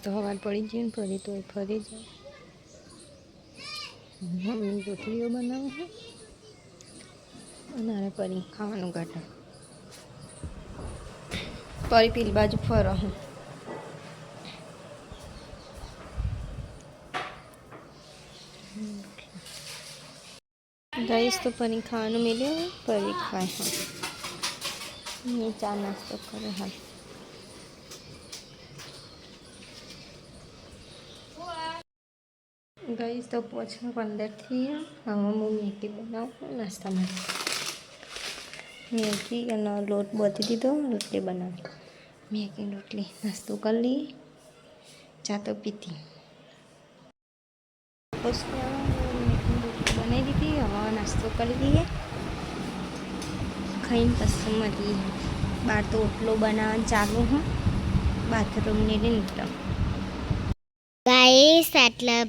તો હવાર પડી ગઈ ને ફરી તો ફરી જાય. મમ્મી રોટલીઓ બનાવે છે અને પરી ખાવાનું કાઢે. પરી પેલી બાજુ ફરો હું. ગાઈસ તો પરી ખાવાનું મિલ્યું પરી ખાય હા ચા નાસ્તો કરે હા. ગાઈસ તો પોછા 15 થી હવે હું મેગી બનાવું નાસ્તા માટે. મેગી અને લોટ બાંધી દીધો રોટલી બનાવી. મેગી રોટલી નાસ્તો કરી લઈએ ચા તો પીતી. બનાવી દીધી હવે નાસ્તો કરી દઈએ ખાઈને પછી મળીએ. બહાર તો ઓટલો બનાવવાનું ચાલુ હું બાથરૂમની રીત. ગાઈસ આટલા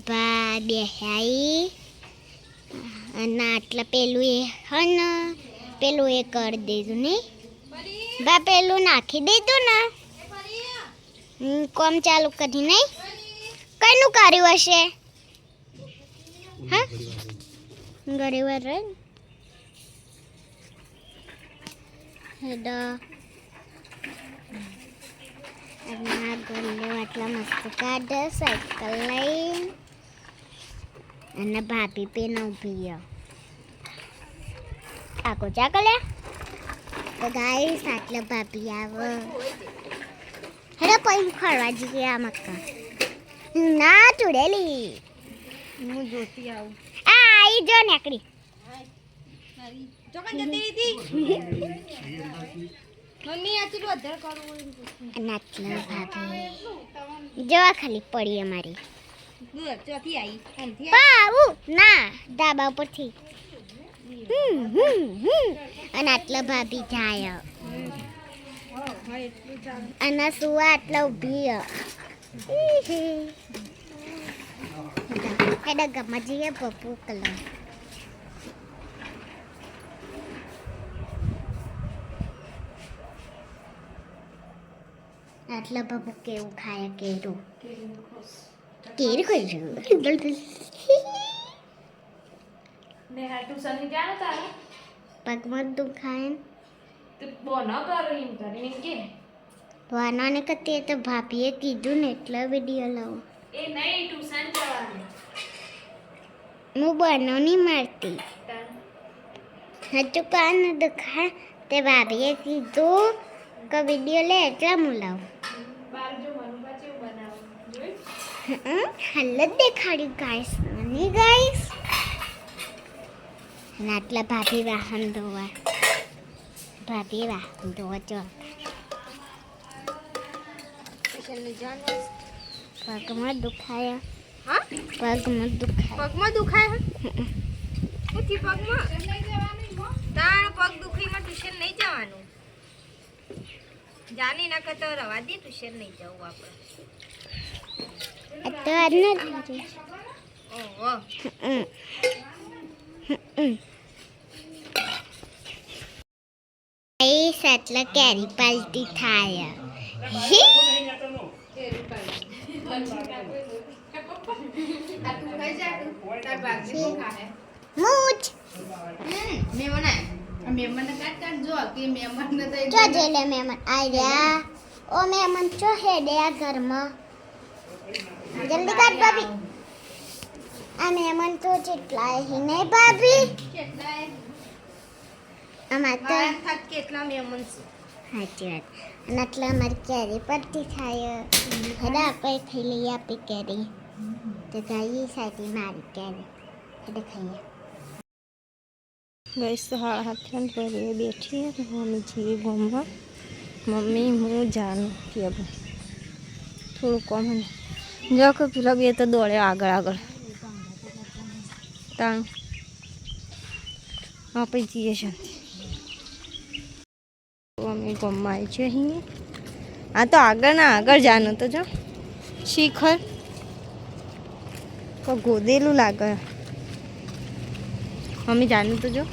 બેહાઈ અને આટલા પેલું એ હને પેલું એ કરી દીધું ને બા પેલું નાખી દીધું ને કોમ ચાલુ કરી નહીં કઈનું કર્યું હશે હા ઘણી વાર રહે ગલ્લો આટલા મસ્ત કાઢે સાયકલ લઈ અને ભાભી પેન ઉભી આખો ચાકલે તો ગાઈસ આટલા ભાભી આવે હેડે પછી ખરવા જઈએ આ મક્કા ના ચૂડેલી હું જોતી આવું. આ આઈ જો નેકડી મમ્મી આટલું વધારે કરવું નાચલા ભાભી જવા ખાલી પડી અમારી ચોથી આવી પાઉ ના ધાબા ઉપરથી અને આટલા ભાભી જાય અને સુવા આટલા ઊભી હેડા ગમા જઈએ પપ્પુ કલર આટલા બાબુ કેવું ખાય કેરું કેરી ખાઈ રહ્યું ને હા ટ્યુશન ની જાણ તારે પગમાં દુખાય તો બોનો કરો એમ કરીને કે વાનાને કતી તો ભાભીએ કીધું ને એટલા વિડીયો લાવો એ નહીં ટ્યુશન જવાનું હું બનો નહીં મારતી હજુ કાન દુખાય તે ભાભીએ કીધું કે વિડીયો લે એટલા હું લાવું હાલત દેખાડ્યું ગાઈસ મને ગાઈસ અને આટલા ભાભી વાહન ધોવા જો પગમાં દુખાય હા પગમાં દુખાય ઉઠી પગમાં તાણ પગ દુખીમાં ટ્યુશન નહીં જવાનું જાની ના કરતો રવા દે ટ્યુશન નહીં જવું આપણે તો આજના ઓહો આટલા કેરી પાલટી થાય મૂચ ચો જેલે મહેમાન આયા ઓ મહેમાન ચો હેડે આ ઘરમાં જલ્દી કાઢ ભાભી આ મહેમાન તો જેટલા હી નહીં ભાભી અમાર તો કેટલા મહેમાન છે સાચી વાત અને એટલે અમારી કેરી પડતી થાય હેડા આપણે ખાઈ લઈએ આપણી કેરી તો ગાઈ સાચી મારી કેરી હેડે ખાઈએ ગઈશ તો હાડા હાથે પર બેઠી મમ્મી જીવી ગમવા મમ્મી હું જાણું કે થોડું કોમ જો કે પેલા બે તો દોડે આગળ તાણ આપણે જઈએ શાંતિ અમે ગમવા આવી છે અહીં આ તો આગળ જાનું તો જો શિખર તો ગોદેલું લાગે મમ્મી જાનું તો જો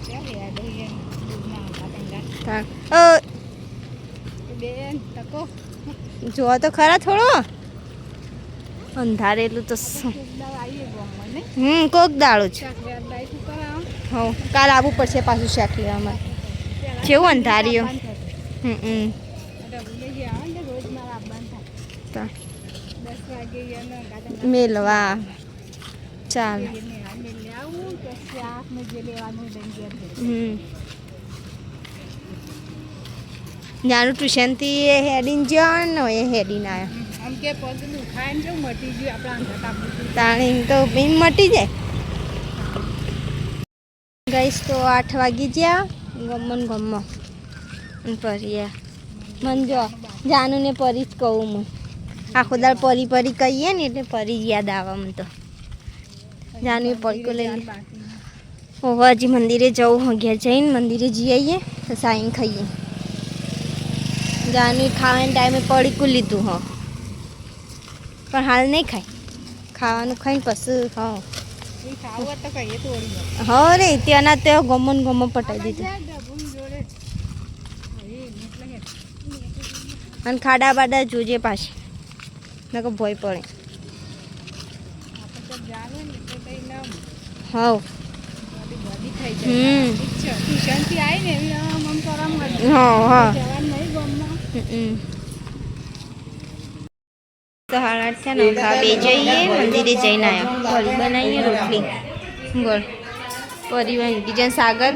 જો તો ખરા થોડો અંધારેલું તો શું કોક દાડો છે. હો કાલ આવવું પડશે પાછું શાક લેવા માટે. કેવું અંધાર્યું. મેલવા ચાલ. નાનું ટ્યુશનથી એ હેડીને જ્યાં ને એ હેડીને આવ્યા તાણી તો બીમ મટી જાય. ગઈશ તો 8 વાગી ગયા ગમમાં પર્યા મન જો જાનું ને પરી જ કહું હું આખો દાળ પરી પરી કહીએ ને એટલે પરી યાદ આવે મને તો. જાનું પરી કો લઈ ઓહો હજી મંદિરે જવું ઘેર જઈને મંદિરે જઈ આવીએ તો સાઈન ખાઈએ. જાનું ખાવાના ટાઈમે પડીકું લીધું હો પણ હાલ નહીં ખાય. ખાવાનું ખાઈને પછી હા હો રે ત્યાંના તે ગમો પટાઈ દીધું. અને ખાડા બાડા જોજે પાછી નકર ભોય પડે. હા સાડા 8 થયા ને બે જઈએ મંદિરે જઈને આવ્યા. પરી બનાવીએ રોટલી ગોળ પરી બીજા સાગર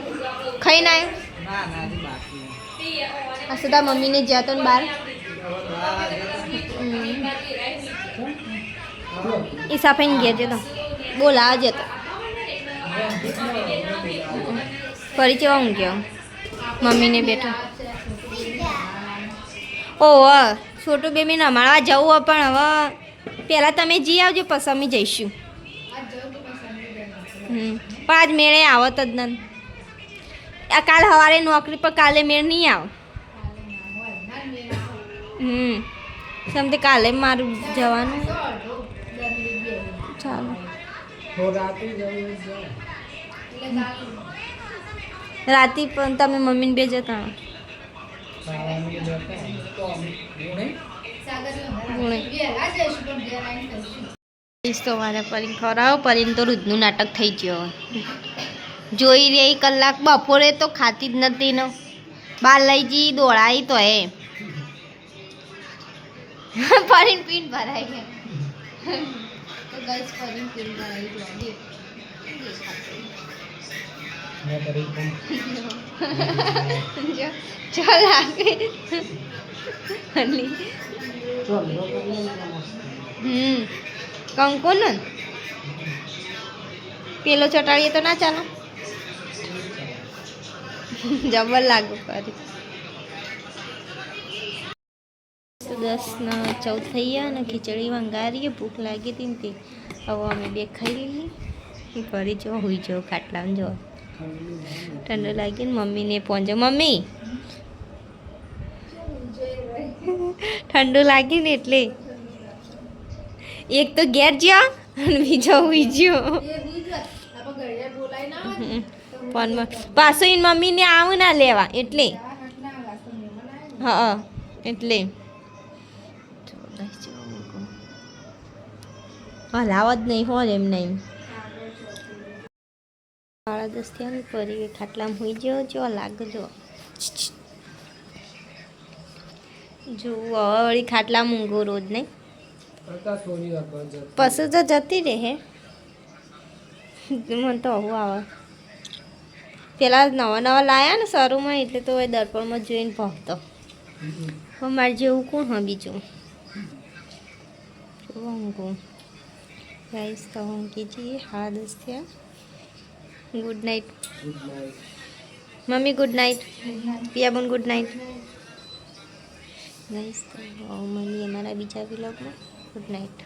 ખાઈને આવ્યો. આ સદા મમ્મીને જ્યાં તો બહાર એ સાફાઈને ગયા છે તો બોલા જતો ફરી કેવા ઊંઘ્યો મમ્મીને બેઠા. ઓહ છોટું બેબી નમાડવા જવું હોય પણ હવે પહેલાં તમે જી આવજો પછી અમે જઈશું. પણ આજ મેળે આવત જ નથી. આ કાલ સવારે નોકરી પર કાલે મેળ નહીં આવ. સમજે કાલે મારું જવાનું ચાલો. રાતે પણ તમે મમ્મીને બે જતા તો મારે પરી ખવડાવો. પરીને તો રોજનું નાટક થઈ ગયો. જોઈ રહી કલાક બપોરે તો ખાતી જ નથી ને બહાર લઈ જઈ દોડાઈ તો એ પરીને પીન ભરાઈ ગયા. કંકો ને પેલો ચટાડીએ તો ના ચાલો. જબર લાગુ કરી. 10:14 થઈ ગયા ને ખીચડી વંગારીએ. ભૂખ લાગી હતી ને તે હવે અમે બે ખાઈ લીધી. ફરી જો હોઈ જાઓ ખાટલામાં જો ઠંડુ લાગી ને મમ્મીને પહોંચો. મમ્મી ઠંડુ લાગ્યું ને એટલે એક તો ઘેર જ્યાં અને બીજો હોઈ ગયો ફોનમાં. પાછું એને મમ્મીને આવું ના લેવા એટલે હા એટલે હલાવ જ નહીં હોય એમ નહીં. 10:30 થયા ને ફરી ખાટલામાં હોઈ ગયો. જો લાગજો જો વળી ખાટલામાં ઊંઘો રોજ નહીં પછી તો જતી રહે. મને તો આવું આવે. પેલા નવા લાયા ને શરૂમાં એટલે તો એ દર્પણમાં જોઈને ભણતો. મારે જેવું કોણ હા બીજું ઊંઘું ગાઈસ તો ઊંઘી જઈએ. 10:30 થયા. Good night mummy. Good night પિયાબોન. Good night guys. તો મળીએ અમારા બીજા વ્લોગમાં. Good night.